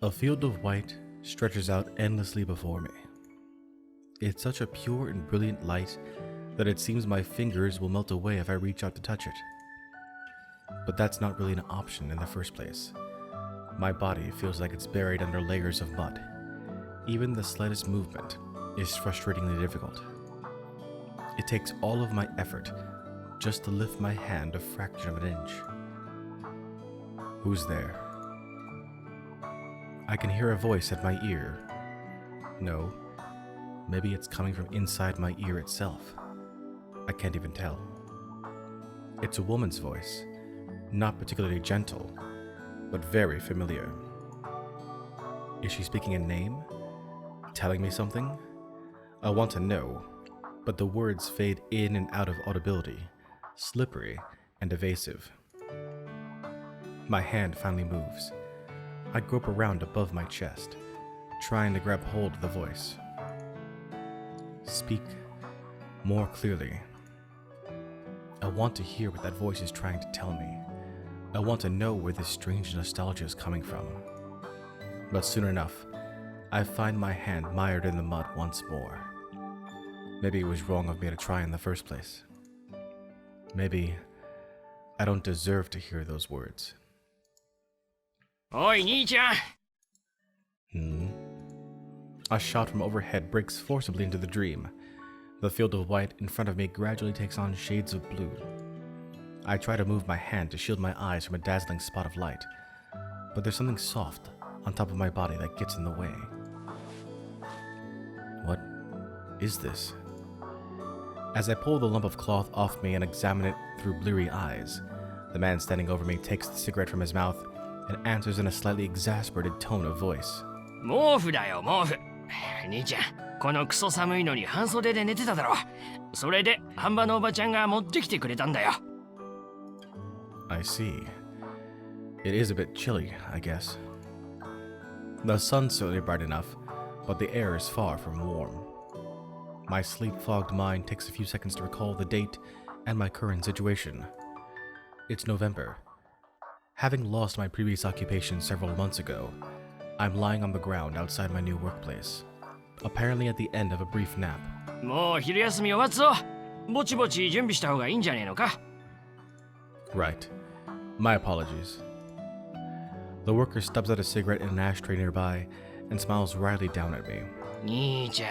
A field of white stretches out endlessly before me. It's such a pure and brilliant light that it seems my fingers will melt away if I reach out to touch it. But that's not really an option in the first place. My body feels like it's buried under layers of mud. Even the slightest movement is frustratingly difficult. It takes all of my effort just to lift my hand a fraction of an inch. Who's there? I can hear a voice at my ear. No, maybe it's coming from inside my ear itself. I can't even tell. It's a woman's voice, not particularly gentle, but very familiar. Is she speaking a name? Telling me something? I want to know, but the words fade in and out of audibility, slippery and evasive. My hand finally moves. I grope around above my chest, trying to grab hold of the voice. Speak more clearly. I want to hear what that voice is trying to tell me. I want to know where this strange nostalgia is coming from. But soon enough, I find my hand mired in the mud once more. Maybe it was wrong of me to try in the first place. Maybe I don't deserve to hear those words. Oi, Nii-chan! A shot from overhead breaks forcibly into the dream. The field of white in front of me gradually takes on shades of blue. I try to move my hand to shield my eyes from a dazzling spot of light, but there's something soft on top of my body that gets in the way. What is this? As I pull the lump of cloth off me and examine it through bleary eyes, the man standing over me takes the cigarette from his mouth and answers in a slightly exasperated tone of voice. 毛布だよ、毛布。兄ちゃん、このクソ寒いのに半袖で寝てただろ。それで、半端のおばちゃんが持ってきてくれたんだよ。I see. It is a bit chilly, I guess. The sun's certainly bright enough, but the air is far from warm. My sleep-fogged mind takes a few seconds to recall the date and my current situation. It's November. Having lost my previous occupation several months ago, I'm lying on the ground outside my new workplace, apparently at the end of a brief nap. もう昼休み終わっぞ。ぼちぼち準備した方がいいんじゃねえのか。Right. My apologies. The worker stubs out a cigarette in an ashtray nearby and smiles wryly down at me. 兄ちゃ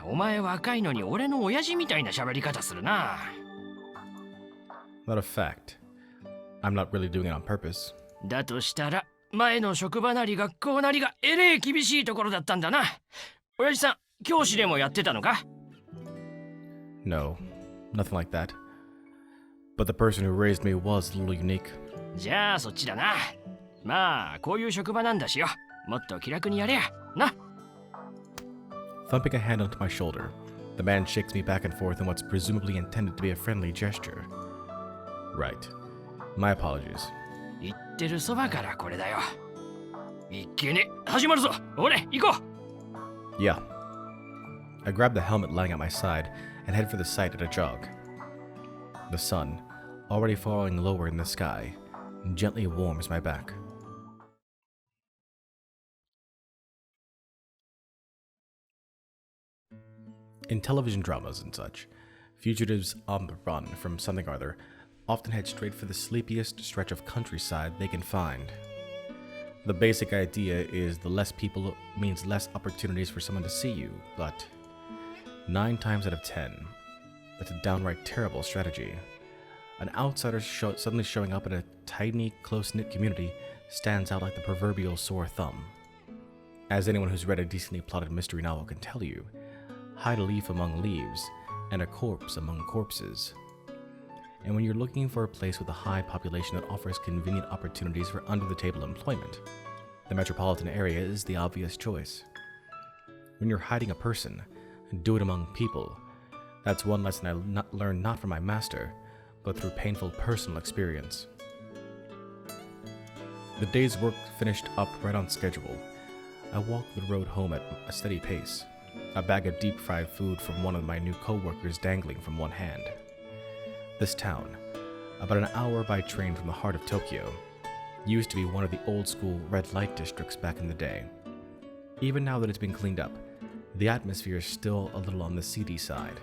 ん、お前若いのに俺の親父みたいな喋り方するな。Not a fact. I'm not really doing it on purpose. だとしたら、前の職場なり学校なりがえれえ厳しいところだったんだな。親父さん、教師でもやってたのか？ No, nothing like that. But the person who raised me was a little unique. じゃあそっちだな。まあ、こういう職場なんだしよ。もっと気楽にやれや。な。Thumping a hand onto my shoulder, the man shakes me back and forth in what's presumably intended to be a friendly gesture. Right. My apologies. 言ってるそばからこれだよ。いけね、始まるぞ。ほれ、行こう。Yeah. I grab the helmet lying at my side and head for the site at a jog. The sun, already falling lower in the sky, gently warms my back. In television dramas and such, fugitives on the run from something or other often head straight for the sleepiest stretch of countryside they can find. The basic idea is the less people means less opportunities for someone to see you, but 9 times out of 10, that's a downright terrible strategy. An outsider suddenly showing up in a tiny, close-knit community stands out like the proverbial sore thumb. As anyone who's read a decently plotted mystery novel can tell you, hide a leaf among leaves, and a corpse among corpses. And when you're looking for a place with a high population that offers convenient opportunities for under-the-table employment, the metropolitan area is the obvious choice. When you're hiding a person, do it among people. That's one lesson I learned not from my master, but through painful personal experience. The day's work finished up right on schedule. I walked the road home at a steady pace, a bag of deep-fried food from one of my new co-workers dangling from one hand. This town, about an hour by train from the heart of Tokyo, used to be one of the old school red light districts back in the day. Even now that it's been cleaned up, the atmosphere is still a little on the seedy side.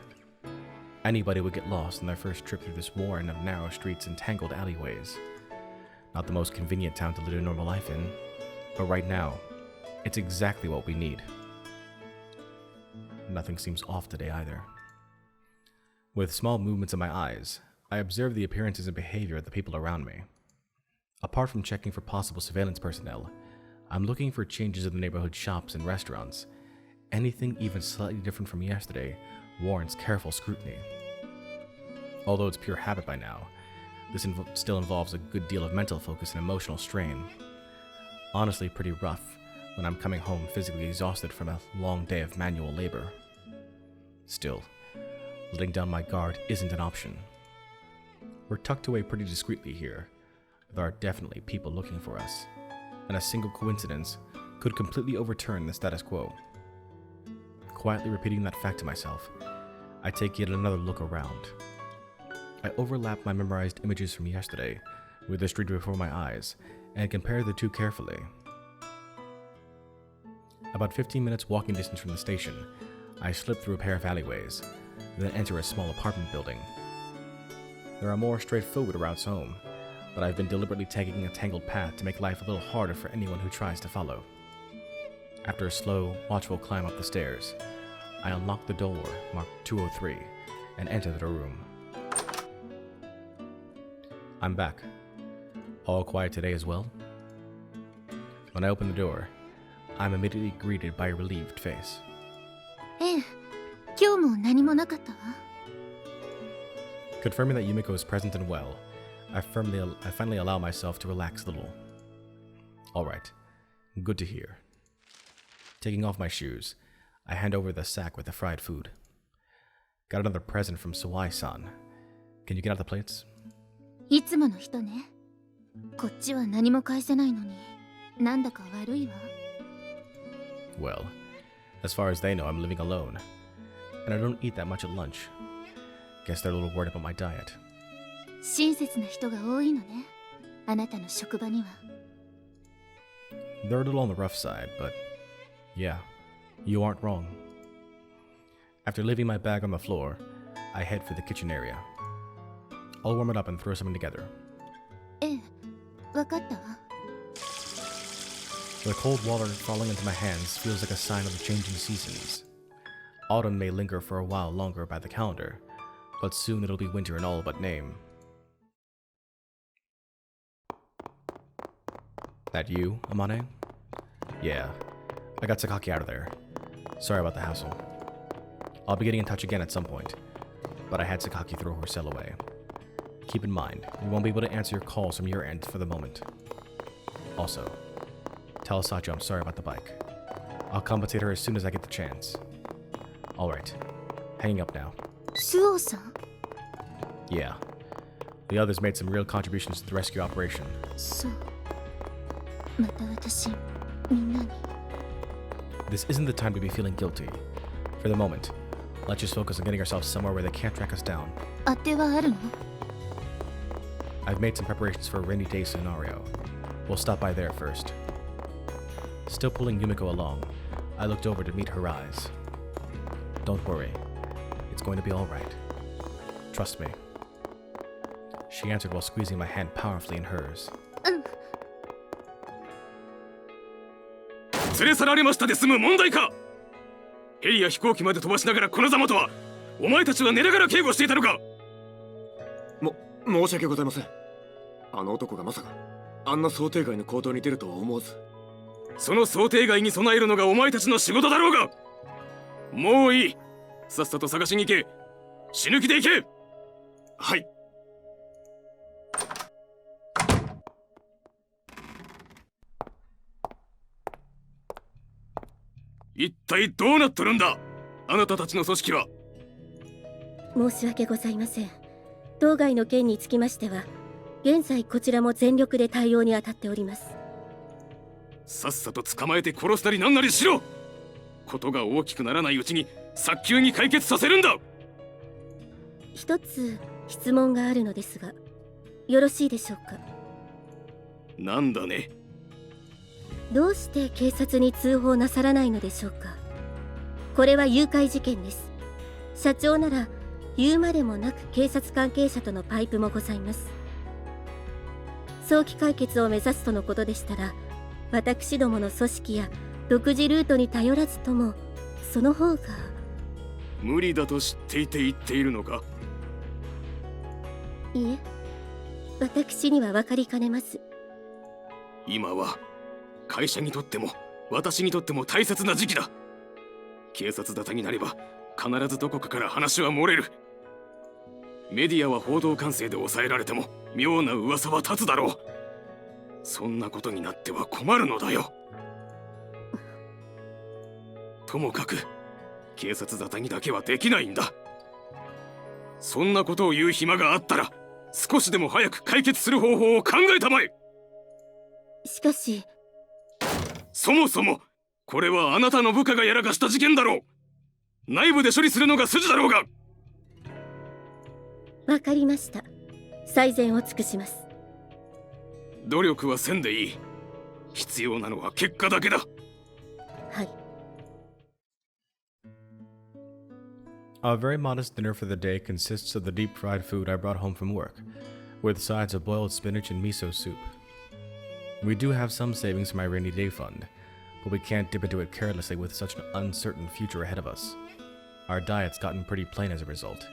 Anybody would get lost on their first trip through this warren of narrow streets and tangled alleyways. Not the most convenient town to live a normal life in, but right now, it's exactly what we need. Nothing seems off today either. With small movements of my eyes, I observe the appearances and behavior of the people around me. Apart from checking for possible surveillance personnel, I'm looking for changes in the neighborhood shops and restaurants. Anything even slightly different from yesterday warrants careful scrutiny. Although it's pure habit by now, this still involves a good deal of mental focus and emotional strain. Honestly, pretty rough when I'm coming home physically exhausted from a long day of manual labor. Still, letting down my guard isn't an option. We're tucked away pretty discreetly here. There are definitely people looking for us, and a single coincidence could completely overturn the status quo. Quietly repeating that fact to myself, I take yet another look around. I overlap my memorized images from yesterday with the street before my eyes and compare the two carefully. About 15 minutes walking distance from the station, I slip through a pair of alleyways, then enter a small apartment building. There are more straightforward routes home, but I've been deliberately taking a tangled path to make life a little harder for anyone who tries to follow. After a slow, watchful climb up the stairs, I unlock the door marked 203 and enter the room. I'm back. All quiet today as well? When I open the door, I'm immediately greeted by a relieved face. ええ、今日も何もなかったわ。 Confirming that Yumiko is present and well, I finally allow myself to relax a little. Alright, good to hear. Taking off my shoes, I hand over the sack with the fried food. Got another present from Sawai-san. Can you get out the plates? いつもの人ね。こっちは何も返せないのに、なんだか悪いわ。 Well, as far as they know, I'm living alone, and I don't eat that much at lunch. Guess they're a little worried about my diet. 親切な人が多いのね。あなたの職場には。 They're a little on the rough side, but yeah, you aren't wrong. After leaving my bag on the floor, I head for the kitchen area. I'll warm it up and throw something together. ええ、わかったわ。 The cold water falling into my hands feels like a sign of the changing seasons. Autumn may linger for a while longer by the calendar, but soon it'll be winter in all but name. That you, Amane? Yeah, I got Sakaki out of there. Sorry about the hassle. I'll be getting in touch again at some point, but I had Sakaki throw her cell away. Keep in mind, we won't be able to answer your calls from your end for the moment. Also, tell Sacho I'm sorry about the bike. I'll compensate her as soon as I get the chance. Alright, hanging up now. スオさん？ Yeah, the others made some real contributions to the rescue operation. そう。また私、みんなに。 This isn't the time to be feeling guilty. For the moment, let's just focus on getting ourselves somewhere where they can't track us down. 当てはあるの？ I've made some preparations for a rainy day scenario. We'll stop by there first. Still pulling Yumiko along, I looked over to meet her eyes. Don't worry. It's going to be all right. Trust me. She answered while squeezing my hand powerfully in hers. 連れ去られましたで済む問題か。ヘリや飛行機まで飛ばしながらこのざまとは、お前たちは寝ながら警護していたのか。申し訳ございません。あの男がまさかあんな想定外の行動に出るとは思わず。その想定外に備えるのがお前たちの仕事だろうが。もういい。さっさと探しに行け。死ぬ気で行け。はい。一体どうなっとるんだ、あなたたちの組織は。申し訳ございません。当該の件につきましては、現在こちらも全力で対応に当たっております。さっさと捕まえて殺したりなんなりしろ。ことが大きくならないうちに早急に解決させるんだ。一つ質問があるのですが、よろしいでしょうか。なんだね。どうして警察に通報なさらないのでしょうか。これは誘拐事件です。社長なら言うまでもなく警察関係者とのパイプもございます。早期解決を目指すとのことでしたら、私どもの組織や独自ルートに頼らずともその方が。無理だと知っていて言っているのか。いえ、私には分かりかねます。今は会社にとっても私にとっても大切な時期だ。警察沙汰になれば必ずどこかから話は漏れる。メディアは報道管制で抑えられても妙な噂は立つだろう。そんなことになっては困るのだよ。ともかく警察沙汰にだけはできないんだ。そんなことを言う暇があったら少しでも早く解決する方法を考えたまえ。しかし、そもそもこれはあなたの部下がやらかした事件だろう。内部で処理するのが筋だろうが。わかりました。最善を尽くします。努力はせんでいい。必要なのは結果だけだ。はい。Our very modest dinner for the day consists of the deep fried food I brought home from work, with sides of boiled spinach and miso soup. We do have some savings from my rainy day fund, but we can't dip into it carelessly with such an uncertain future ahead of us. Our diet's gotten pretty plain as a result.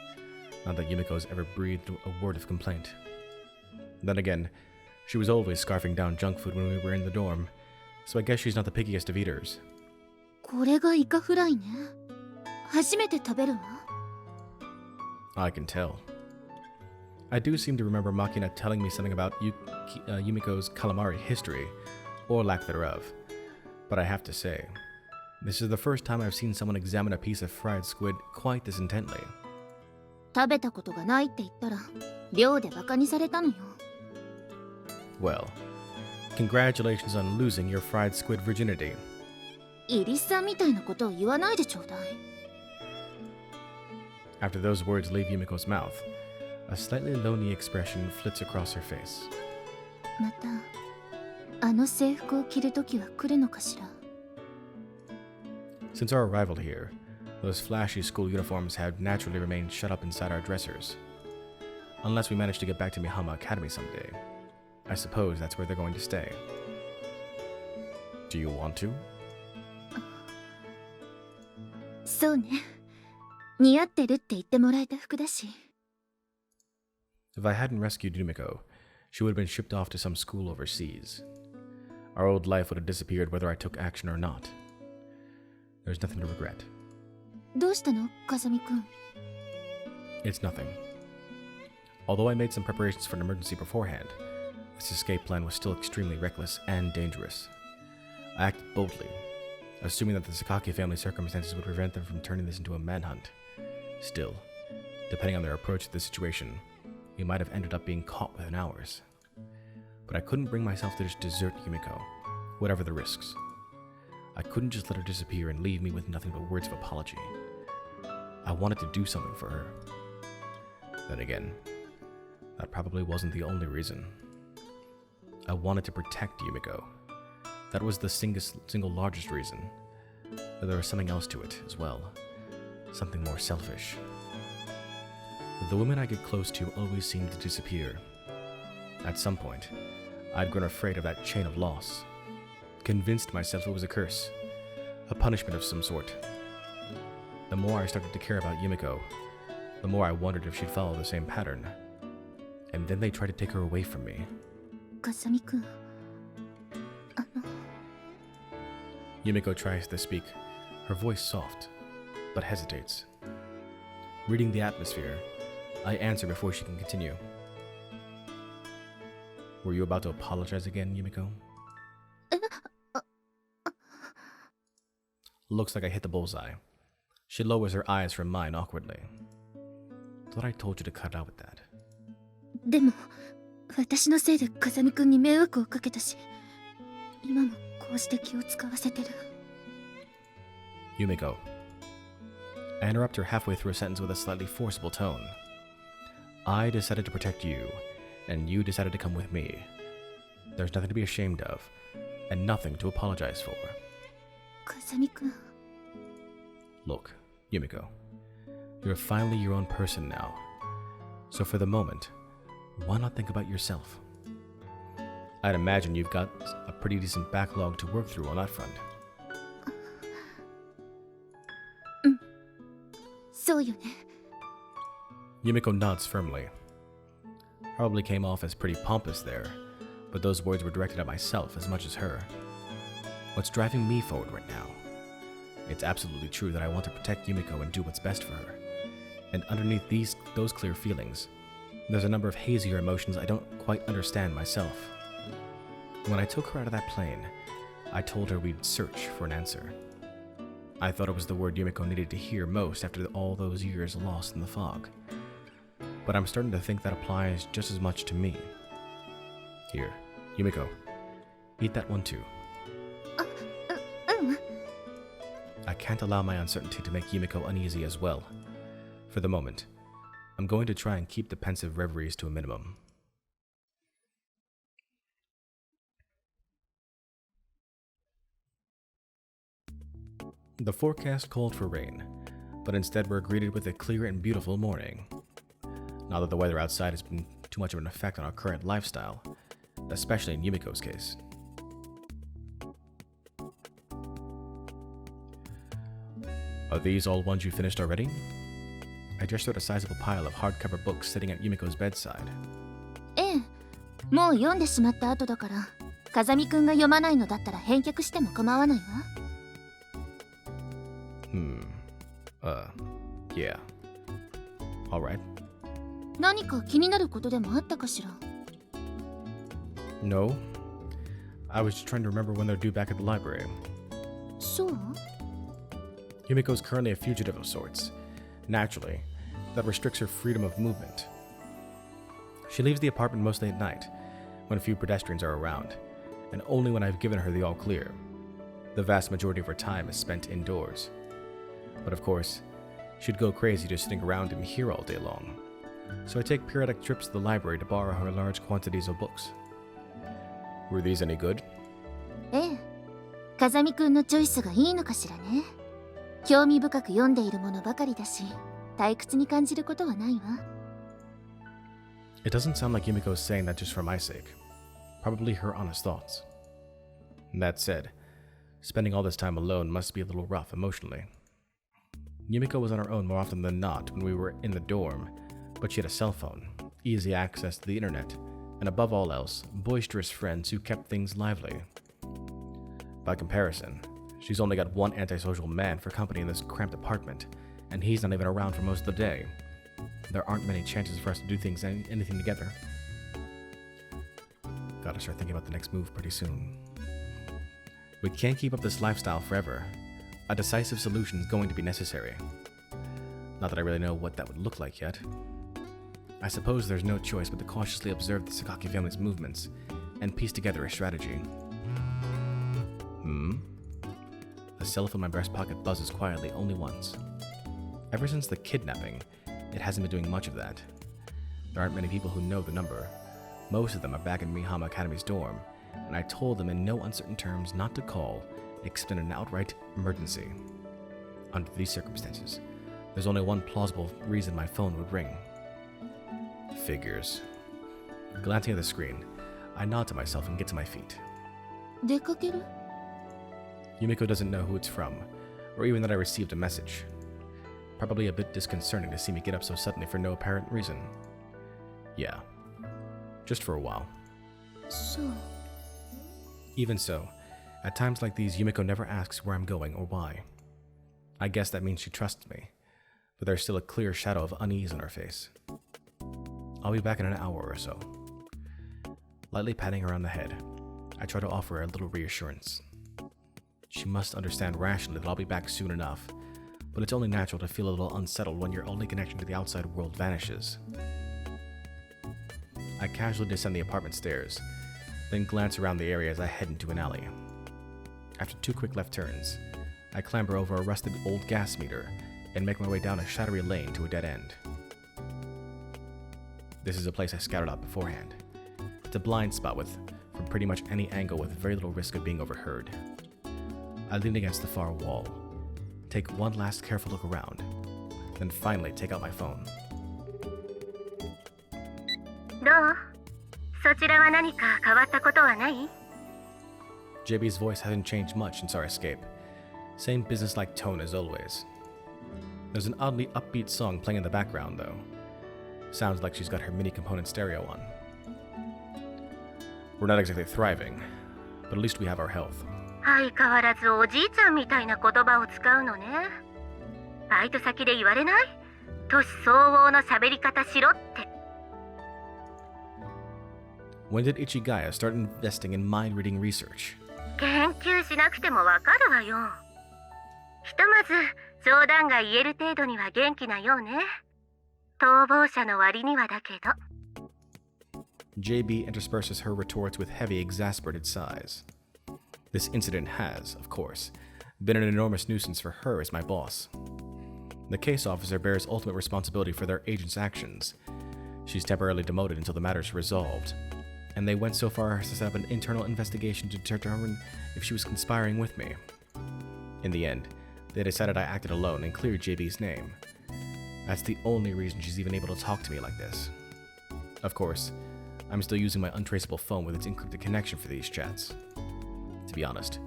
Not that Yumiko's ever breathed a word of complaint. Then again, she was always scarfing down junk food when we were in the dorm, so I guess she's not the pickiest of eaters. これがイカフライね。初めて食べるわ。I can tell. I do seem to remember Makina telling me something about Yumiko's calamari history, or lack thereof. But I have to say, this is the first time I've seen someone examine a piece of fried squid quite this intently. 食べたことがないって言ったら寮でバカにされたのよ。Well, congratulations on losing your fried squid virginity. イリスさんみたいなことを言わないでちょうだい。After those words leave Yumiko's mouth, a slightly lonely expression flits across her face. またあの制服を着る時は来るのかしら。 Since our arrival here, those flashy school uniforms have naturally remained shut up inside our dressers. Unless we manage to get back to Mihama Academy someday. I suppose that's where they're going to stay. Do you want to? そうね。似合ってるって言ってもらえた服だし。 If I hadn't rescued Yumiko, she would have been shipped off to some school overseas. Our old life would have disappeared whether I took action or not. There's nothing to regret. どうしたの、風見くん。 It's nothing. Although I made some preparations for an emergency beforehand, this escape plan was still extremely reckless and dangerous. I acted boldly, assuming that the Sakaki family circumstances would prevent them from turning this into a manhunt. Still, depending on their approach to the situation, we might have ended up being caught within hours. But I couldn't bring myself to just desert Yumiko, whatever the risks. I couldn't just let her disappear and leave me with nothing but words of apology. I wanted to do something for her. Then again, that probably wasn't the only reason. I wanted to protect Yumiko. That was the single largest reason. But there was something else to it as well. Something more selfish. The women I get close to always seem to disappear. At some point, I'd grown afraid of that chain of loss. Convinced myself it was a curse. A punishment of some sort. The more I started to care about Yumiko, the more I wondered if she'd follow the same pattern. And then they tried to take her away from me. 風見くん。Yumiko tries to speak, her voice soft, but hesitates. Reading the atmosphere, I answer before she can continue. Were you about to apologize again, Yumiko? Looks like I hit the bullseye. She lowers her eyes from mine awkwardly. Thought I told you to cut out with that. でも私のせいで風見くんに迷惑をかけたし、今もこうして気を使わせてる。 Yumiko. I interrupt her halfway through a sentence with a slightly forcible tone. I decided to protect you, and you decided to come with me. There's nothing to be ashamed of, and nothing to apologize for. 風見くん Look, Yumiko, you're finally your own person now. So for the moment, why not think about yourself? I'd imagine you've got a pretty decent backlog to work through on that front. そうよね Yumiko nods firmly. Probably came off as pretty pompous there, but those words were directed at myself as much as her. What's driving me forward right now? It's absolutely true that I want to protect Yumiko and do what's best for her. And underneath those clear feelings, there's a number of hazier emotions I don't quite understand myself. When I took her out of that plane, I told her we'd search for an answer. I thought it was the word Yumiko needed to hear most after all those years lost in the fog. But I'm starting to think that applies just as much to me. Here, Yumiko, eat that one too. うん I can't allow my uncertainty to make Yumiko uneasy as well. For the moment, I'm going to try and keep the pensive reveries to a minimum. The forecast called for rain, but instead we're greeted with a clear and beautiful morning. Not that the weather outside has been too much of an effect on our current lifestyle, especially in Yumiko's case. Are these all ones you finished already? I just saw a sizable pile of hardcover books sitting at Yumiko's bedside. ええもう読んでしまった後だから風見くんが読まないのだったら返却しても構わないわ Yeah. Alright. 何か気になることでもあったかしら No. I was just trying to remember when they're due back at the library. そう Yumiko's currently a fugitive of sorts. Naturally, that restricts her freedom of movement. She leaves the apartment mostly at night, when few pedestrians are around, and only when I've given her the all clear. The vast majority of her time is spent indoors. But of course, she'd go crazy just sitting around in here all day long. So I take periodic trips to the library to borrow her large quantities of books. Were these any good? ええ風見くんのチョイスがいいのかしらね興味深く読んでいるものばかりだし退屈に感じることはないわ It doesn't sound like Yumiko is saying that just for my sake. Probably her honest thoughts. That said, spending all this time alone must be a little rough emotionally. Yumiko was on her own more often than not when we were in the dorm, but she had a cell phone, easy access to the internet, and above all else, boisterous friends who kept things lively. By comparison, she's only got one antisocial man for company in this cramped apartment, and he's not even around for most of the day. There aren't many chances for us to do anything together. Gotta start thinking about the next move pretty soon. We can't keep up this lifestyle forever. A decisive solution is going to be necessary. Not that I really know what that would look like yet. I suppose there's no choice but to cautiously observe the Sakaki family's movements and piece together a strategy. The cell phone in my breast pocket buzzes quietly only once. Ever since the kidnapping, it hasn't been doing much of that. There aren't many people who know the number. Most of them are back in Mihama Academy's dorm, and I told them in no uncertain terms not to call, except in an outright emergency. Under these circumstances, there's only one plausible reason my phone would ring. Figures. Glancing at the screen, I nod to myself and get to my feet. 出かける Yumiko doesn't know who it's from, or even that I received a message. Probably a bit disconcerting to see me get up so suddenly for no apparent reason. Yeah, just for a while. そう Even so, at times like these, Yumiko never asks where I'm going or why. I guess that means she trusts me, but there's still a clear shadow of unease on her face. I'll be back in an hour or so. Lightly patting her on the head, I try to offer her a little reassurance. She must understand rationally that I'll be back soon enough, but it's only natural to feel a little unsettled when your only connection to the outside world vanishes. I casually descend the apartment stairs, then glance around the area as I head into an alley. After 2 quick left turns, I clamber over a rusted old gas meter and make my way down a shadowy lane to a dead end. This is a place I scouted out beforehand. It's a blind spot with, for from pretty much any angle with very little risk of being overheard. I lean against the far wall, take one last careful look around, then finally take out my phone. どう？そちらは何か変わったことはない？ JB's voice hasn't changed much since our escape. Same businesslike tone as always. There's an oddly upbeat song playing in the background, though. Sounds like she's got her mini component stereo on. We're not exactly thriving, but at least we have our health. 相変わらずおじいちゃんみたいな言葉を使うのね。バイト先で言われない？年相応の喋り方しろって。 When did Ichigaya start investing in mind-reading research? 研究しなくてもわかるわよ。ひとまず冗談が言える程度には元気なようね。逃亡者の割にはだけど。 JB intersperses her retorts with heavy, exasperated sighs. This incident has, of course, been an enormous nuisance for her as my boss. The case officer bears ultimate responsibility for their agent's actions. She's temporarily demoted until the matter's resolved, and they went so far as to set up an internal investigation to determine if she was conspiring with me. In the end, they decided I acted alone and cleared JB's name. That's the only reason she's even able to talk to me like this. Of course, I'm still using my untraceable phone with its encrypted connection for these chats. To be honest,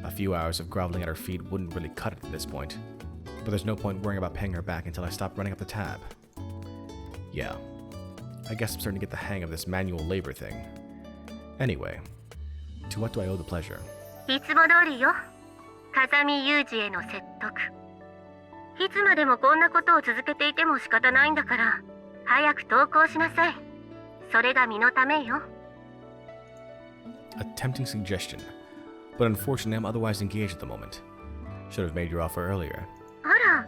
a few hours of groveling at her feet wouldn't really cut it at this point, but there's no point worrying about paying her back until I stop running up the tab. Yeah, I guess I'm starting to get the hang of this manual labor thing. Anyway, to what do I owe the pleasure? いつも通りよ。風見雄二への説得。いつまでもこんなことを続けていても仕方ないんだから、早く投稿しなさい。それが身のためよ。A tempting suggestion, but unfortunately I'm otherwise engaged at the moment. Should have made your offer earlier. あら、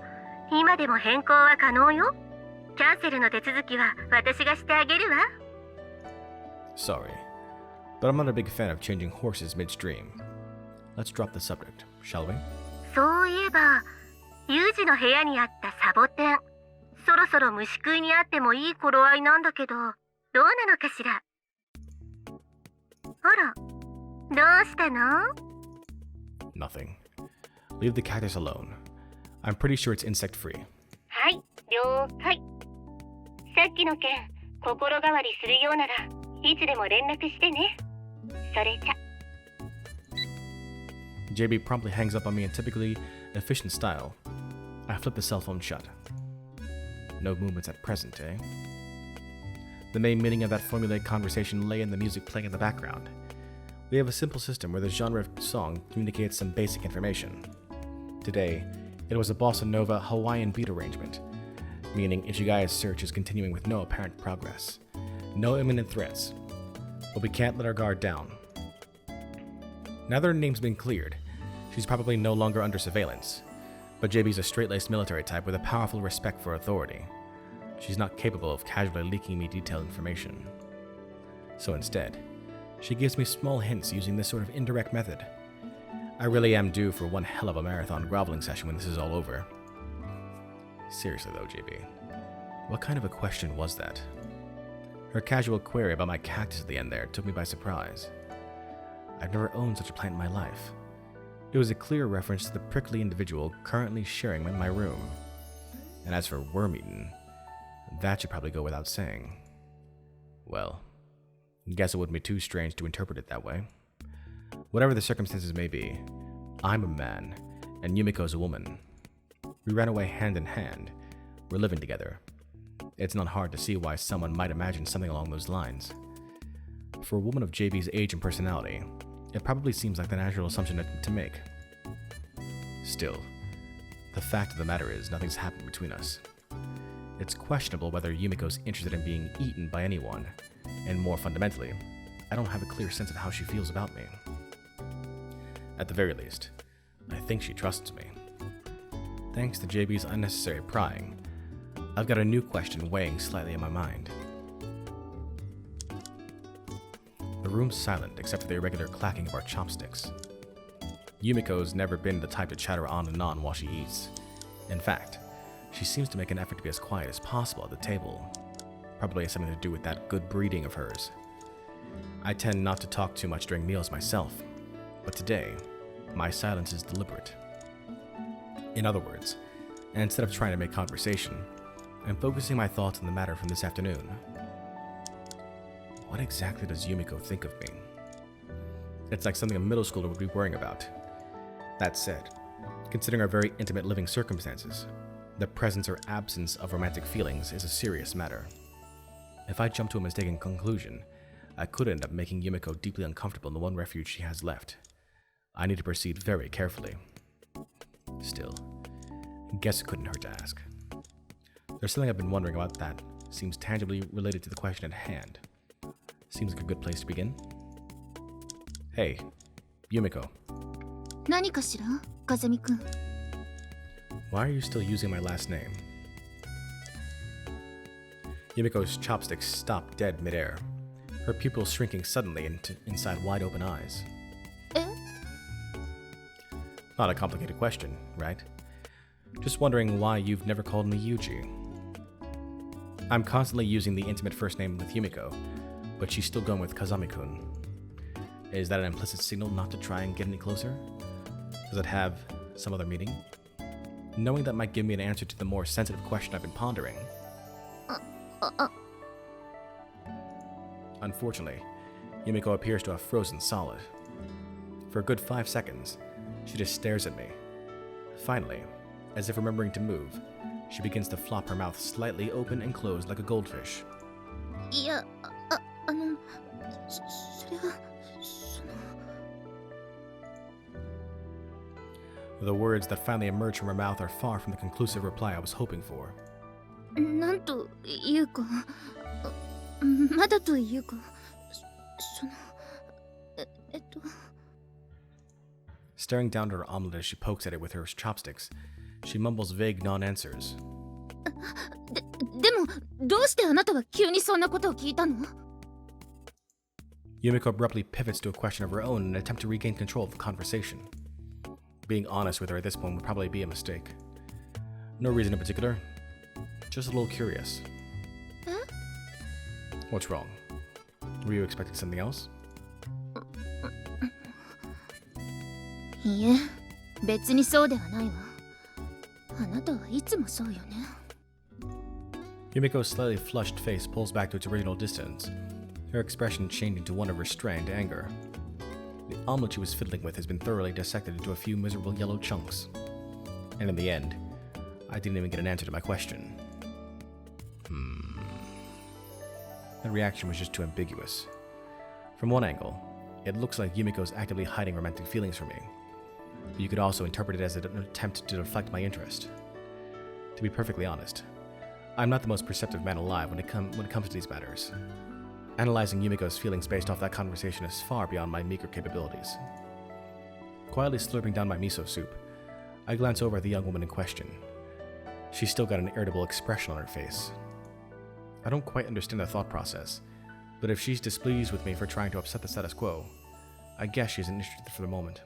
今でも変更は可能よ。キャンセルの手続きは私がしてあげるわ。Sorry, but I'm not a big fan of changing horses midstream. Let's drop the subject, shall we? そういえば、ユージの部屋にあったサボテン。そろそろ虫食いにあってもいい頃合いなんだけど、どうなのかしら。あら、どうしたの？ Nothing. Leave the cactus alone. I'm pretty sure it's insect-free. はい、了解。さっきの件、心変わりするようならいつでも連絡してね。それじゃ。 JB promptly hangs up on me in typically efficient style. I flip the cell phone shut. No movements at present, eh? The main meaning of that formulaic conversation lay in the music playing in the background. We have a simple system where the genre of song communicates some basic information. Today, it was a bossa nova Hawaiian beat arrangement, meaning Ichigaya's search is continuing with no apparent progress. No imminent threats. But we can't let our guard down. Now that her name's been cleared, she's probably no longer under surveillance. But JB's a straight-laced military type with a powerful respect for authority. She's not capable of casually leaking me detailed information. So instead, she gives me small hints using this sort of indirect method. I really am due for one hell of a marathon groveling session when this is all over. Seriously though, JB, what kind of a question was that? Her casual query about my cactus at the end there took me by surprise. I've never owned such a plant in my life. It was a clear reference to the prickly individual currently sharing my room. And as for worm-eaten, that should probably go without saying. Well, guess it wouldn't be too strange to interpret it that way. Whatever the circumstances may be, I'm a man, and Yumiko's a woman. We ran away hand in hand. We're living together. It's not hard to see why someone might imagine something along those lines. For a woman of JB's age and personality, it probably seems like the natural assumption to make. Still, the fact of the matter is nothing's happened between us. It's questionable whether Yumiko's interested in being eaten by anyone, and more fundamentally, I don't have a clear sense of how she feels about me. At the very least, I think she trusts me. Thanks to JB's unnecessary prying, I've got a new question weighing slightly in my mind. The room's silent except for the irregular clacking of our chopsticks. Yumiko's never been the type to chatter on and on while she eats. In fact, she seems to make an effort to be as quiet as possible at the table. Probably has something to do with that good breeding of hers. I tend not to talk too much during meals myself, but today, my silence is deliberate. In other words, instead of trying to make conversation, I'm focusing my thoughts on the matter from this afternoon. What exactly does Yumiko think of me? It's like something a middle schooler would be worrying about. That said, considering our very intimate living circumstances, the presence or absence of romantic feelings is a serious matter. If I jump to a mistaken conclusion, I could end up making Yumiko deeply uncomfortable in the one refuge she has left. I need to proceed very carefully. Still, guess it couldn't hurt to ask. There's something I've been wondering about that seems tangibly related to the question at hand. Seems like a good place to begin. Hey, Yumiko. 何かしら風見くん。 Why are you still using my last name? Yumiko's chopsticks stop dead midair, her pupils shrinking suddenly inside wide-open eyes. え Not a complicated question, right? Just wondering why you've never called me Yuji. I'm constantly using the intimate first name with Yumiko, but she's still going with Kazami-kun. Is that an implicit signal not to try and get any closer? Does it have some other meaning? Knowing that might give me an answer to the more sensitive question I've been pondering. Unfortunately, Yumiko appears to have frozen solid. For a good 5 seconds, she just stares at me. Finally, as if remembering to move, she begins to flop her mouth slightly open and closed like a goldfish. いや、それは、The words that finally emerge from her mouth are far from the conclusive reply I was hoping for. なんというか、まだというか、Staring down at her omelet as she pokes at it with her chopsticks, she mumbles vague non-answers. でも、どうしてあなたは急にそんなことを聞いたの？ Yumiko abruptly pivots to a question of her own in an attempt to regain control of the conversation. Being honest with her at this point would probably be a mistake. No reason in particular, just a little curious. Huh? What's wrong? Were you expecting something else? いえ、別にそうではないわ。あなたはいつもそうよね。 Yumiko's slightly flushed face pulls back to its original distance, her expression changing to one of restrained anger. The omelet she was fiddling with has been thoroughly dissected into a few miserable yellow chunks. And in the end, I didn't even get an answer to my question. That reaction was just too ambiguous. From one angle, it looks like Yumiko's actively hiding romantic feelings from me. But you could also interpret it as an attempt to deflect my interest. To be perfectly honest, I'm not the most perceptive man alive when it comes to these matters. Analyzing Yumiko's feelings based off that conversation is far beyond my meager capabilities. Quietly slurping down my miso soup, I glance over at the young woman in question. She's still got an irritable expression on her face. I don't quite understand the thought process, but if she's displeased with me for trying to upset the status quo, I guess she isn't interested for the moment.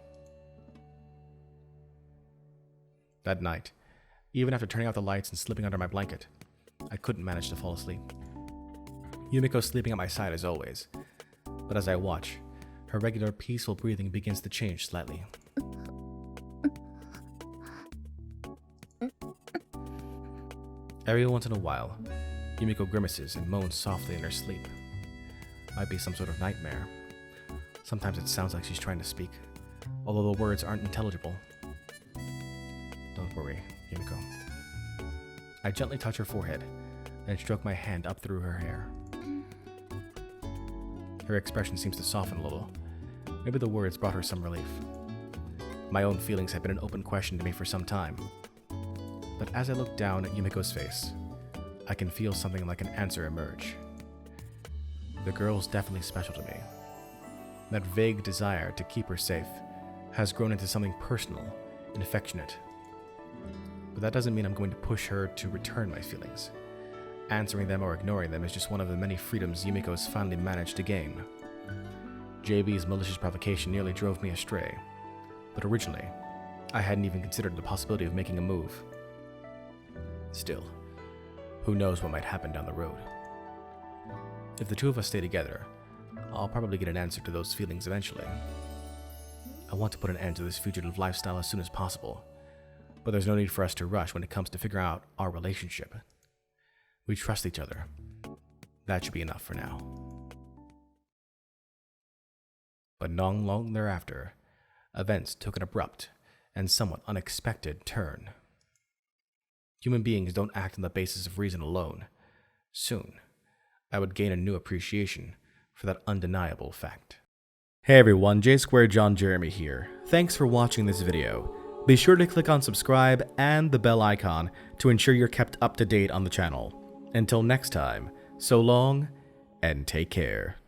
That night, even after turning out the lights and slipping under my blanket, I couldn't manage to fall asleep. Yumiko sleeping at my side as always, but as I watch, her regular peaceful breathing begins to change slightly. Every once in a while, Yumiko grimaces and moans softly in her sleep. Might be some sort of nightmare. Sometimes it sounds like she's trying to speak, although the words aren't intelligible. Don't worry, Yumiko. I gently touch her forehead and stroke my hand up through her hair. Her expression seems to soften a little. Maybe the words brought her some relief. My own feelings have been an open question to me for some time. But as I look down at Yumiko's face, I can feel something like an answer emerge. The girl's definitely special to me. That vague desire to keep her safe has grown into something personal and affectionate. But that doesn't mean I'm going to push her to return my feelings. Answering them or ignoring them is just one of the many freedoms Yumiko's finally managed to gain. JB's malicious provocation nearly drove me astray, but originally, I hadn't even considered the possibility of making a move. Still, who knows what might happen down the road. If the two of us stay together, I'll probably get an answer to those feelings eventually. I want to put an end to this fugitive lifestyle as soon as possible, but there's no need for us to rush when it comes to figuring out our relationship. We trust each other. That should be enough for now. But not long thereafter, events took an abrupt and somewhat unexpected turn. Human beings don't act on the basis of reason alone. Soon, I would gain a new appreciation for that undeniable fact. Hey everyone, J2John Jeremy here. Thanks for watching this video. Be sure to click on subscribe and the bell icon to ensure you're kept up to date on the channel. Until next time, so long and take care.